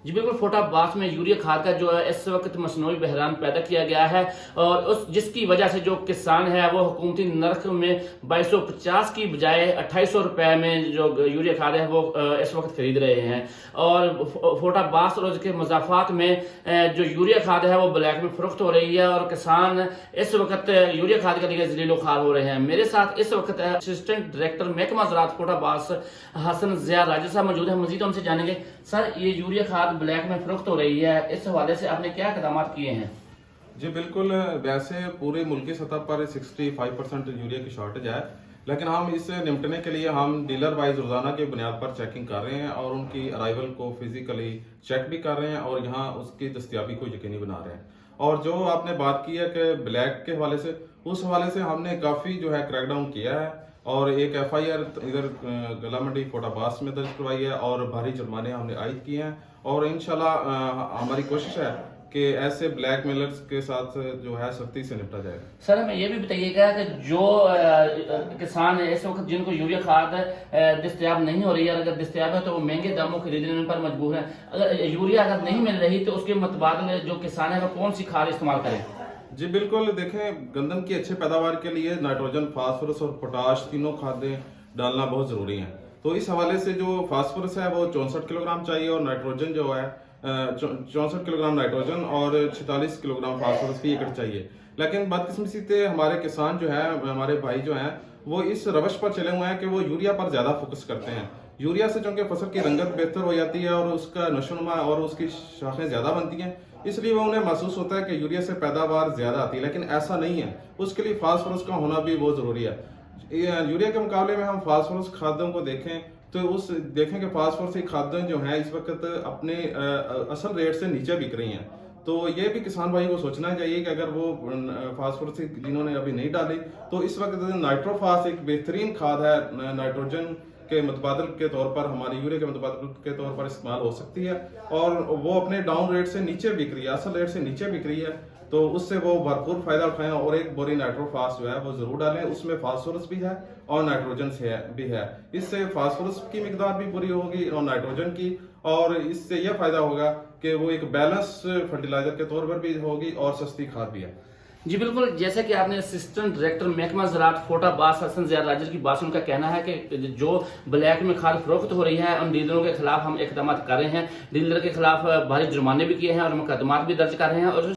जी बिल्कुल, फोटाबाज में यूरिया खाद का जो है इस वक्त मसनूई बहरान पैदा किया गया है और उस जिसकी वजह से जो किसान है वो हुकूमती नर्ख में 2250 की बजाय 2800 रुपए में जो यूरिया खाद है वो इस वक्त खरीद रहे हैं। और फोटाबाज और उसके मजाफात में जो यूरिया खाद है वो ब्लैक में फरोख्त हो रही है और किसान इस वक्त यूरिया खाद के लिए जलीलो खार हो रहे हैं। मेरे साथ इस वक्त असिस्टेंट डायरेक्टर महकमा ज़राअत फोटाबाज हसन ज़िया राजा साहब मौजूद है। मजीद हमसे जानेंगे सर, ये यूरिया खाद ब्लैक में फरोख्त हो रही है, इस हवाले से आपने क्या इक़दाम किए हैं? जी बिल्कुल, वैसे पूरे मुल्क की सतह पर 65% यूरिया की शॉर्टेज है, लेकिन हम इससे निपटने के लिए हम डीलर वाइज रोजाना के बुनियाद पर चेकिंग कर रहे हैं और उनकी अराइवल को फिजिकली चेक भी कर रहे हैं और यहाँ उसकी दस्तियाबी को यकीनी बना रहे हैं। और जो आपने बात की है कि ब्लैक के हवाले से, उस हवाले से हमने काफ़ी जो है क्रैकडाउन किया है और एक FIR इधर गला मंडी फोटाबाज में दर्ज करवाई है और भारी जुर्माने हमने आयद किए हैं और इंशाल्लाह हमारी कोशिश है कि ऐसे ब्लैक मेलर्स के साथ जो है सख्ती से निपटा जाएगा। सर, हमें ये भी बताइएगा कि जो किसान है इस वक्त जिनको यूरिया खाद दस्तयाब नहीं हो रही है, अगर दस्तयाब है तो वो महंगे दामों खरीदने पर मजबूर है। अगर यूरिया अगर नहीं मिल रही तो उसके मुतबादल जो किसान है वो कौन सी खाद इस्तेमाल करें? जी बिल्कुल, देखें, गंदम की अच्छे पैदावार के लिए नाइट्रोजन, फास्फोरस और पोटाश तीनों खादें डालना बहुत ज़रूरी है। तो इस हवाले से जो फास्फोरस है वो 64 किलोग्राम चाहिए और नाइट्रोजन जो है 64 किलोग्राम नाइट्रोजन और 46 किलोग्राम फास्फोरस फी एकड़ चाहिए। लेकिन बदकिस्मती से हमारे किसान जो है, हमारे भाई जो हैं, वो इस रवश पर चले हुए हैं कि वो यूरिया पर ज़्यादा फोकस करते हैं। यूरिया से चूंकि फसल की रंगत बेहतर हो जाती है और उसका नशोनुमा और उसकी शाखें ज़्यादा बनती हैं, इसलिए वो उन्हें महसूस होता है कि यूरिया से पैदावार ज़्यादा आती है, लेकिन ऐसा नहीं है। उसके लिए फास्फोरस का होना भी बहुत ज़रूरी है। यूरिया के मुकाबले में हम फास्फोरस खादों को देखें तो देखें कि फास्फोरस की खादें जो हैं इस वक्त अपने असल रेट से नीचे बिक रही हैं। तो ये भी किसान भाई को सोचना चाहिए कि अगर वो फास्फोरस जिन्होंने अभी नहीं डाली तो इस वक्त नाइट्रोफास एक बेहतरीन खाद है, नाइट्रोजन के मुतबादल के तौर पर, हमारी यूरिया के मुतबादल के तौर पर इस्तेमाल हो सकती है और वो अपने डाउन रेट से नीचे बिक रही है, असल रेट से नीचे बिक रही है। तो उससे वो भरपूर फायदा उठाएं और एक बोरी नाइट्रोफास जो है वो जरूर डालें। उसमें फास्फोरस भी है और नाइट्रोजन भी है। इससे फास्फोरस की मिकदार भी पूरी होगी और नाइट्रोजन की, और इससे यह फायदा होगा कि वो एक बैलेंस फर्टिलाइजर के तौर पर भी होगी और सस्ती खाद भी है। जी बिल्कुल, जैसे कि आपने असिस्टेंट डायरेक्टर महकमा ज़राअत फोटाबाज हसन ज़िया राजा की बात, उनका कहना है कि जो ब्लैक में खाद फरोख्त हो रही है उन डीलरों के खिलाफ हम इक़दाम कर रहे हैं। डीलर के खिलाफ भारी जुर्माने भी किए हैं और मुकदमात भी दर्ज कर रहे हैं और